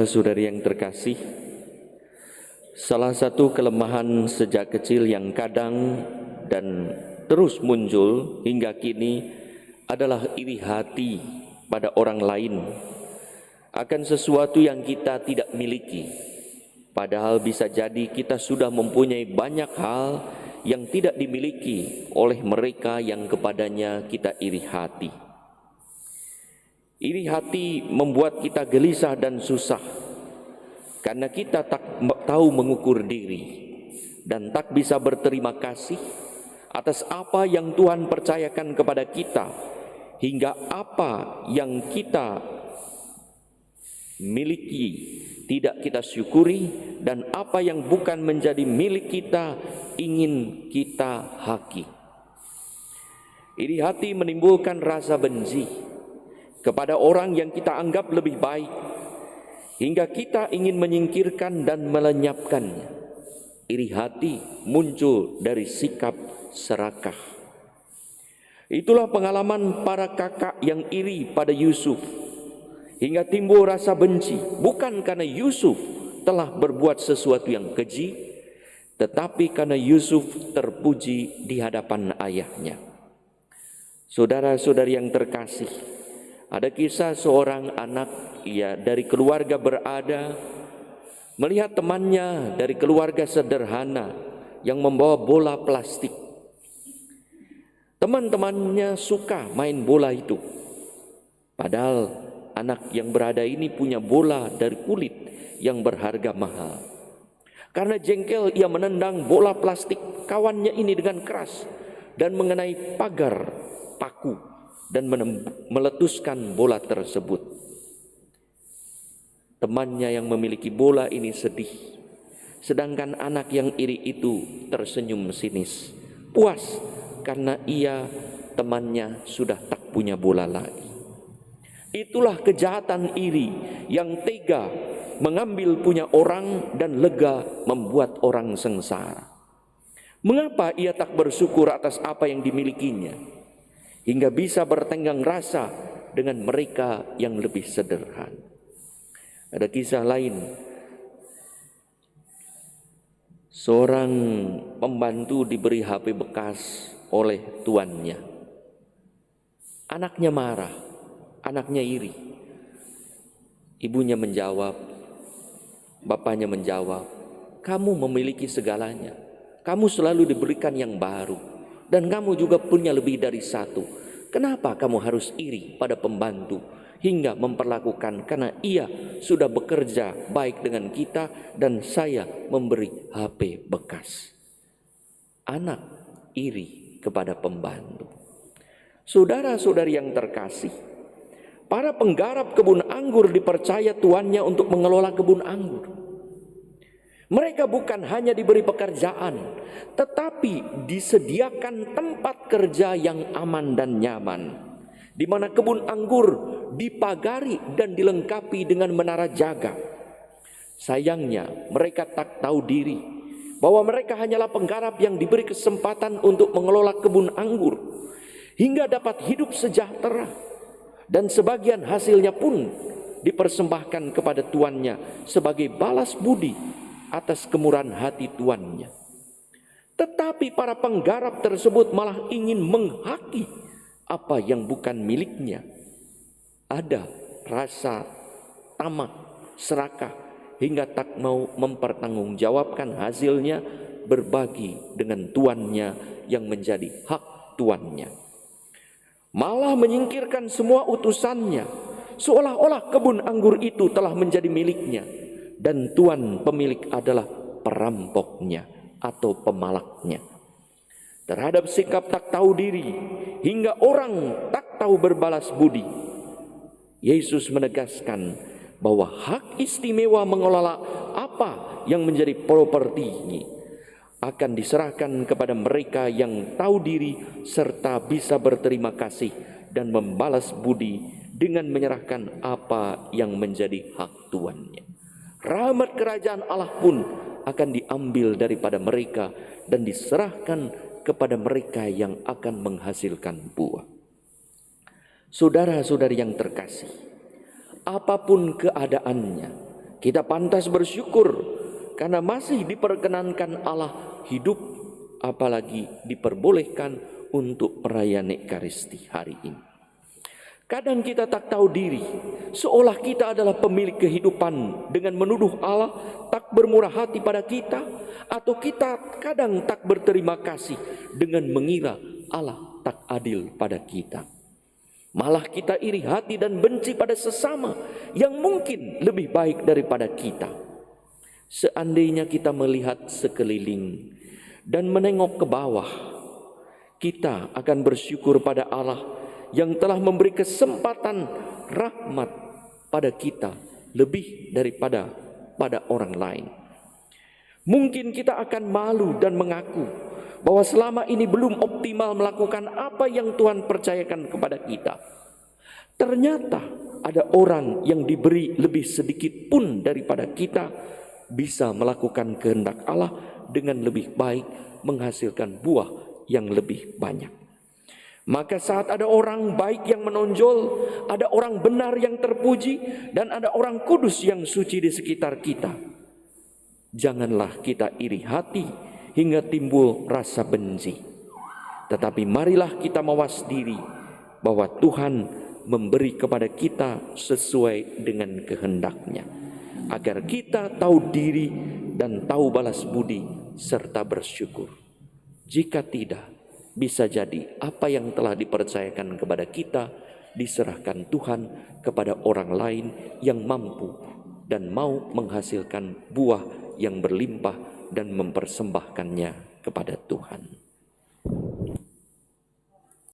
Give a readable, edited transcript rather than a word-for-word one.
Saudari yang terkasih, salah satu kelemahan sejak kecil yang kadang dan terus muncul hingga kini adalah iri hati pada orang lain akan sesuatu yang kita tidak miliki. Padahal bisa jadi kita sudah mempunyai banyak hal yang tidak dimiliki oleh mereka yang kepadanya kita iri hati. Iri hati membuat kita gelisah dan susah karena kita tak tahu mengukur diri dan tak bisa berterima kasih atas apa yang Tuhan percayakan kepada kita, hingga apa yang kita miliki tidak kita syukuri, dan apa yang bukan menjadi milik kita ingin kita haki. Iri hati menimbulkan rasa benci kepada orang yang kita anggap lebih baik, hingga kita ingin menyingkirkan dan melenyapkannya. Iri hati muncul dari sikap serakah. Itulah pengalaman para kakak yang iri pada Yusuf, hingga timbul rasa benci, bukan karena Yusuf telah berbuat sesuatu yang keji, tetapi karena Yusuf terpuji di hadapan ayahnya. Saudara-saudari yang terkasih, ada kisah seorang anak dari keluarga berada melihat temannya dari keluarga sederhana yang membawa bola plastik. Teman-temannya suka main bola itu, padahal anak yang berada ini punya bola dari kulit yang berharga mahal. Karena jengkel, ia menendang bola plastik kawannya ini dengan keras dan mengenai pagar paku dan meletuskan bola tersebut. Temannya yang memiliki bola ini sedih, sedangkan anak yang iri itu tersenyum sinis, puas karena temannya sudah tak punya bola lagi. Itulah kejahatan iri yang tega mengambil punya orang dan lega membuat orang sengsara. Mengapa ia tak bersyukur atas apa yang dimilikinya, hingga bisa bertenggang rasa dengan mereka yang lebih sederhana? Ada kisah lain, seorang pembantu diberi HP bekas oleh tuannya. Anaknya marah, anaknya iri. Ibunya menjawab, bapaknya menjawab, kamu memiliki segalanya, kamu selalu diberikan yang baru, dan kamu juga punya lebih dari satu. Kenapa kamu harus iri pada pembantu hingga memperlakukan, karena ia sudah bekerja baik dengan kita dan saya memberi HP bekas. Anak iri kepada pembantu. Saudara-saudari yang terkasih, para penggarap kebun anggur dipercaya tuannya untuk mengelola kebun anggur. Mereka bukan hanya diberi pekerjaan, tetapi disediakan tempat kerja yang aman dan nyaman, di mana kebun anggur dipagari dan dilengkapi dengan menara jaga. Sayangnya mereka tak tahu diri bahwa mereka hanyalah penggarap yang diberi kesempatan untuk mengelola kebun anggur hingga dapat hidup sejahtera, dan sebagian hasilnya pun dipersembahkan kepada tuannya sebagai balas budi atas kemurahan hati tuannya. Tetapi para penggarap tersebut malah ingin menghaki apa yang bukan miliknya. Ada rasa tamak, serakah, hingga tak mau mempertanggungjawabkan hasilnya berbagi dengan tuannya yang menjadi hak tuannya. Malah menyingkirkan semua utusannya, seolah-olah kebun anggur itu telah menjadi miliknya, dan tuan pemilik adalah perampoknya atau pemalaknya. Terhadap sikap tak tahu diri hingga orang tak tahu berbalas budi, Yesus menegaskan bahwa hak istimewa mengelola apa yang menjadi properti akan diserahkan kepada mereka yang tahu diri serta bisa berterima kasih dan membalas budi dengan menyerahkan apa yang menjadi hak tuannya. Rahmat kerajaan Allah pun akan diambil daripada mereka dan diserahkan kepada mereka yang akan menghasilkan buah. Saudara-saudari yang terkasih, apapun keadaannya, kita pantas bersyukur karena masih diperkenankan Allah hidup, apalagi diperbolehkan untuk perayaan Ekaristi hari ini. Kadang kita tak tahu diri, seolah kita adalah pemilik kehidupan dengan menuduh Allah tak bermurah hati pada kita, atau kita kadang tak berterima kasih dengan mengira Allah tak adil pada kita. Malah kita iri hati dan benci pada sesama yang mungkin lebih baik daripada kita. Seandainya kita melihat sekeliling dan menengok ke bawah, kita akan bersyukur pada Allah yang telah memberi kesempatan rahmat pada kita lebih daripada pada orang lain. Mungkin kita akan malu dan mengaku bahwa selama ini belum optimal melakukan apa yang Tuhan percayakan kepada kita. Ternyata ada orang yang diberi lebih sedikit pun daripada kita bisa melakukan kehendak Allah dengan lebih baik, menghasilkan buah yang lebih banyak. Maka saat ada orang baik yang menonjol, ada orang benar yang terpuji, dan ada orang kudus yang suci di sekitar kita, janganlah kita iri hati hingga timbul rasa benci. Tetapi marilah kita mawas diri bahwa Tuhan memberi kepada kita sesuai dengan kehendaknya, agar kita tahu diri dan tahu balas budi serta bersyukur. Jika tidak, bisa jadi apa yang telah dipercayakan kepada kita diserahkan Tuhan kepada orang lain yang mampu dan mau menghasilkan buah yang berlimpah dan mempersembahkannya kepada Tuhan.